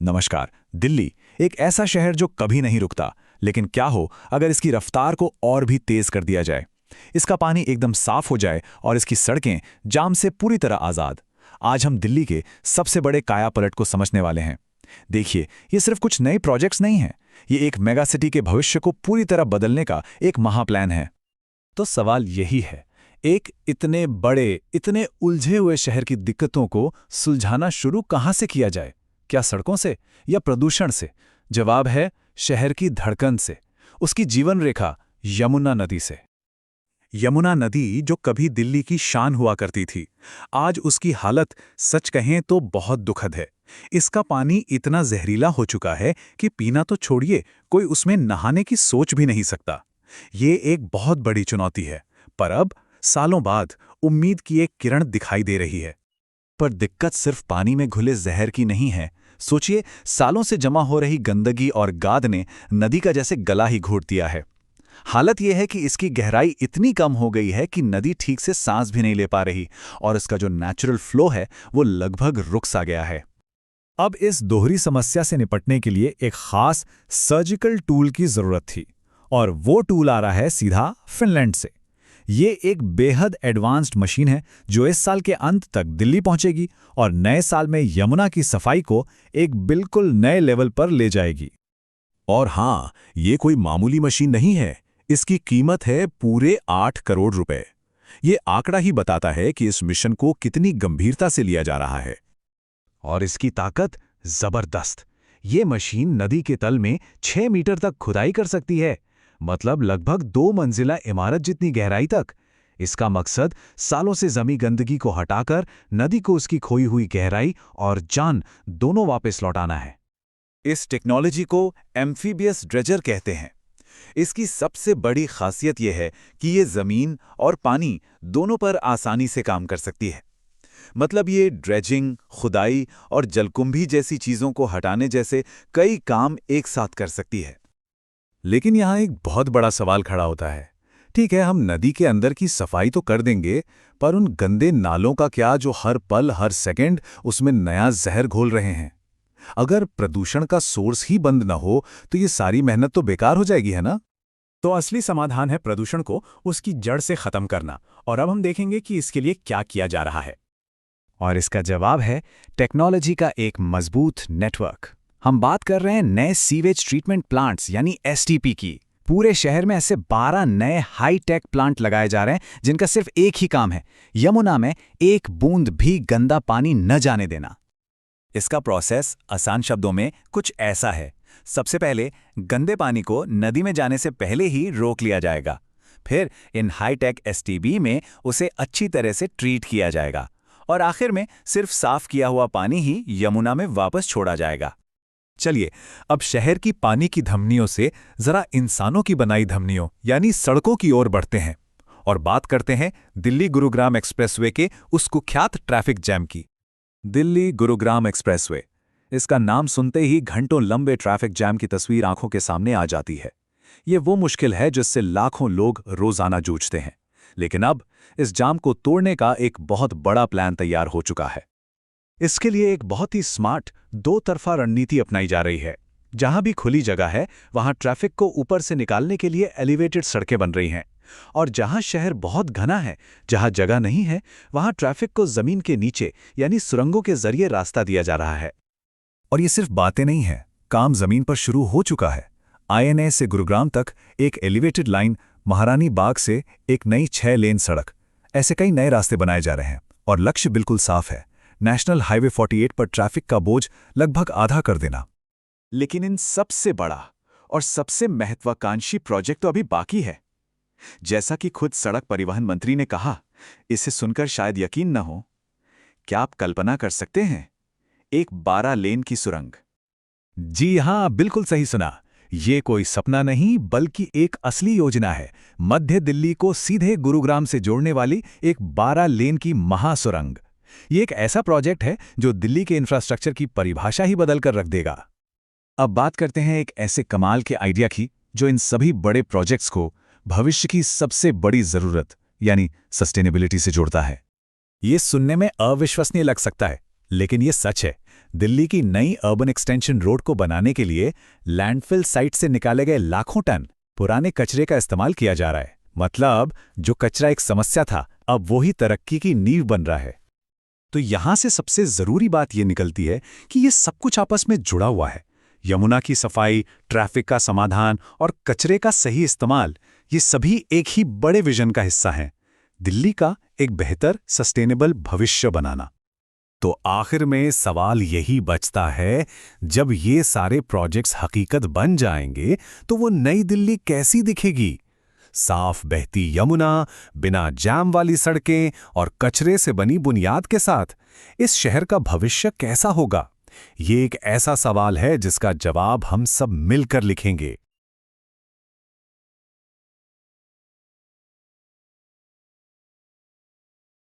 नमस्कार। दिल्ली एक ऐसा शहर जो कभी नहीं रुकता, लेकिन क्या हो अगर इसकी रफ्तार को और भी तेज कर दिया जाए। इसका पानी एकदम साफ हो जाए और इसकी सड़कें जाम से पूरी तरह आज़ाद। आज हम दिल्ली के सबसे बड़े कायापलट को समझने वाले हैं। देखिए, ये सिर्फ कुछ नए प्रोजेक्ट्स नहीं हैं, ये एक मेगा सिटी के भविष्य को पूरी तरह बदलने का एक महाप्लान है। तो सवाल यही है, एक इतने बड़े, इतने उलझे हुए शहर की दिक्कतों को सुलझाना शुरू कहाँ से किया जाए? क्या सड़कों से या प्रदूषण से? जवाब है शहर की धड़कन से, उसकी जीवन रेखा यमुना नदी से। यमुना नदी जो कभी दिल्ली की शान हुआ करती थी, आज उसकी हालत सच कहें तो बहुत दुखद है। इसका पानी इतना जहरीला हो चुका है कि पीना तो छोड़िए, कोई उसमें नहाने की सोच भी नहीं सकता। ये एक बहुत बड़ी चुनौती है, पर अब सालों बाद उम्मीद की एक किरण दिखाई दे रही है। पर दिक्कत सिर्फ पानी में घुले जहर की नहीं है। सोचिए, सालों से जमा हो रही गंदगी और गाद ने नदी का जैसे गला ही घोट दिया है। हालत यह है कि इसकी गहराई इतनी कम हो गई है कि नदी ठीक से सांस भी नहीं ले पा रही और इसका जो नेचुरल फ्लो है वो लगभग रुक सा गया है। अब इस दोहरी समस्या से निपटने के लिए एक खास सर्जिकल टूल की जरूरत थी, और वो टूल आ रहा है सीधा फिनलैंड से। ये एक बेहद एडवांस्ड मशीन है जो इस साल के अंत तक दिल्ली पहुंचेगी और नए साल में यमुना की सफाई को एक बिल्कुल नए लेवल पर ले जाएगी। और हाँ, ये कोई मामूली मशीन नहीं है। इसकी कीमत है पूरे 8 करोड़ रुपए। ये आंकड़ा ही बताता है कि इस मिशन को कितनी गंभीरता से लिया जा रहा है। और इसकी ताकत जबरदस्त। ये मशीन नदी के तल में 6 मीटर तक खुदाई कर सकती है, मतलब लगभग 2 मंजिला इमारत जितनी गहराई तक। इसका मकसद सालों से जमी गंदगी को हटाकर नदी को उसकी खोई हुई गहराई और जान दोनों वापस लौटाना है। इस टेक्नोलॉजी को एम्फीबियस ड्रेजर कहते हैं। इसकी सबसे बड़ी खासियत यह है कि ये जमीन और पानी दोनों पर आसानी से काम कर सकती है। मतलब ये ड्रेजिंग, खुदाई और जलकुंभी जैसी चीजों को हटाने जैसे कई काम एक साथ कर सकती है। लेकिन यहाँ एक बहुत बड़ा सवाल खड़ा होता है। ठीक है, हम नदी के अंदर की सफाई तो कर देंगे, पर उन गंदे नालों का क्या जो हर पल हर सेकंड उसमें नया जहर घोल रहे हैं? अगर प्रदूषण का सोर्स ही बंद न हो तो ये सारी मेहनत तो बेकार हो जाएगी, है ना? तो असली समाधान है प्रदूषण को उसकी जड़ से खत्म करना, और अब हम देखेंगे कि इसके लिए क्या किया जा रहा है। और इसका जवाब है टेक्नोलॉजी का एक मजबूत नेटवर्क। हम बात कर रहे हैं नए सीवेज ट्रीटमेंट प्लांट्स यानी एसटीपी की। पूरे शहर में ऐसे 12 नए हाई टेक प्लांट लगाए जा रहे हैं जिनका सिर्फ एक ही काम है, यमुना में एक बूंद भी गंदा पानी न जाने देना। इसका प्रोसेस आसान शब्दों में कुछ ऐसा है। सबसे पहले गंदे पानी को नदी में जाने से पहले ही रोक लिया जाएगा। फिर इन हाईटेक एसटीबी में उसे अच्छी तरह से ट्रीट किया जाएगा और आखिर में सिर्फ साफ किया हुआ पानी ही यमुना में वापस छोड़ा जाएगा। चलिए, अब शहर की पानी की धमनियों से जरा इंसानों की बनाई धमनियों यानी सड़कों की ओर बढ़ते हैं और बात करते हैं दिल्ली गुरुग्राम एक्सप्रेसवे के उस कुख्यात ट्रैफिक जैम की। दिल्ली गुरुग्राम एक्सप्रेसवे, इसका नाम सुनते ही घंटों लंबे ट्रैफिक जैम की तस्वीर आंखों के सामने आ जाती है। ये वो मुश्किल है जिससे लाखों लोग रोजाना जूझते हैं, लेकिन अब इस जाम को तोड़ने का एक बहुत बड़ा प्लान तैयार हो चुका है। इसके लिए एक बहुत ही स्मार्ट दो तरफा रणनीति अपनाई जा रही है। जहां भी खुली जगह है वहां ट्रैफिक को ऊपर से निकालने के लिए एलिवेटेड सड़कें बन रही हैं, और जहां शहर बहुत घना है, जहां जगह नहीं है, वहां ट्रैफिक को जमीन के नीचे यानी सुरंगों के जरिए रास्ता दिया जा रहा है। और ये सिर्फ बातें नहीं हैं, काम जमीन पर शुरू हो चुका है। आईएनए से गुरुग्राम तक एक एलिवेटेड लाइन, महारानी बाग से एक नई 6 लेन सड़क, ऐसे कई नए रास्ते बनाए जा रहे हैं और लक्ष्य बिल्कुल साफ है, नेशनल हाईवे 48 पर ट्रैफिक का बोझ लगभग आधा कर देना। लेकिन इन सबसे बड़ा और सबसे महत्वाकांक्षी प्रोजेक्ट तो अभी बाकी है। जैसा कि खुद सड़क परिवहन मंत्री ने कहा, इसे सुनकर शायद यकीन न हो। क्या आप कल्पना कर सकते हैं? एक 12 लेन की सुरंग। जी हां, बिल्कुल सही सुना। ये कोई सपना नहीं बल्कि एक असली योजना है। मध्य दिल्ली को सीधे गुरुग्राम से जोड़ने वाली एक 12 लेन की महासुरंग। ये एक ऐसा प्रोजेक्ट है जो दिल्ली के इंफ्रास्ट्रक्चर की परिभाषा ही बदल कर रख देगा। अब बात करते हैं एक ऐसे कमाल के आइडिया की जो इन सभी बड़े प्रोजेक्ट्स को भविष्य की सबसे बड़ी जरूरत यानी सस्टेनेबिलिटी से जोड़ता है। ये सुनने में अविश्वसनीय लग सकता है, लेकिन ये सच है। दिल्ली की नई अर्बन एक्सटेंशन रोड को बनाने के लिए लैंडफिल साइट से निकाले गए लाखों टन पुराने कचरे का इस्तेमाल किया जा रहा है। मतलब जो कचरा एक समस्या था, अब वही तरक्की की नींव बन रहा है। तो यहां से सबसे जरूरी बात यह निकलती है कि ये सब कुछ आपस में जुड़ा हुआ है। यमुना की सफाई, ट्रैफिक का समाधान और कचरे का सही इस्तेमाल, ये सभी एक ही बड़े विजन का हिस्सा हैं। दिल्ली का एक बेहतर, सस्टेनेबल भविष्य बनाना। तो आखिर में सवाल यही बचता है, जब ये सारे प्रोजेक्ट्स हकीकत बन जाएंगे तो वो नई दिल्ली कैसी दिखेगी? साफ बहती यमुना, बिना जाम वाली सड़कें और कचरे से बनी बुनियाद के साथ इस शहर का भविष्य कैसा होगा? ये एक ऐसा सवाल है जिसका जवाब हम सब मिलकर लिखेंगे।